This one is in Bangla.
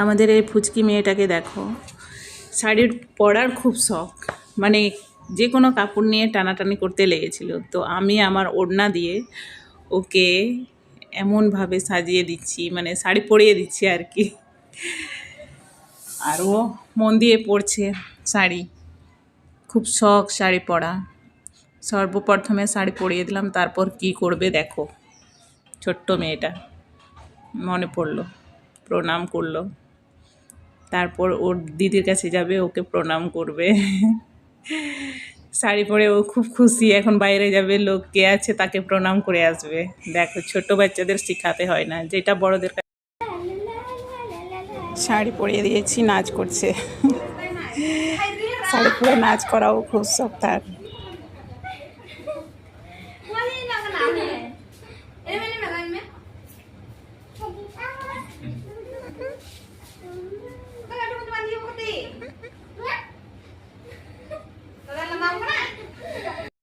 আমাদের এই ফুচকি মেয়েটাকে দেখো, শাড়ির পরার খুব শখ, মানে যে কোনো কাপড় নিয়ে টানাটানি করতে লেগেছিল। তো আমি আমার ওড়না দিয়ে ওকে এমনভাবে সাজিয়ে দিচ্ছি, মানে শাড়ি পরিয়ে দিচ্ছি আর কি। আর ও মন দিয়ে পরছে শাড়ি, খুব শখ শাড়ি পরা। সর্বপ্রথমে শাড়ি পরিয়ে দিলাম, তারপর কি করবে দেখো। ছোট্ট মেয়েটা মনে পড়লো, প্রণাম করলো, তারপর ওর দিদির কাছে যাবে, ওকে প্রণাম করবে। শাড়ি পরে ও খুব খুশি, এখন বাইরে যাবে, লোক কে আছে তাকে প্রণাম করে আসবে। দেখো ছোট বাচ্চাদের শেখাতে হয় না, যেটা বড়দের কাছে। শাড়ি পরিয়ে দিয়েছি, নাচ করছে। শাড়ি পরে নাচ করাও খুব শখ তার।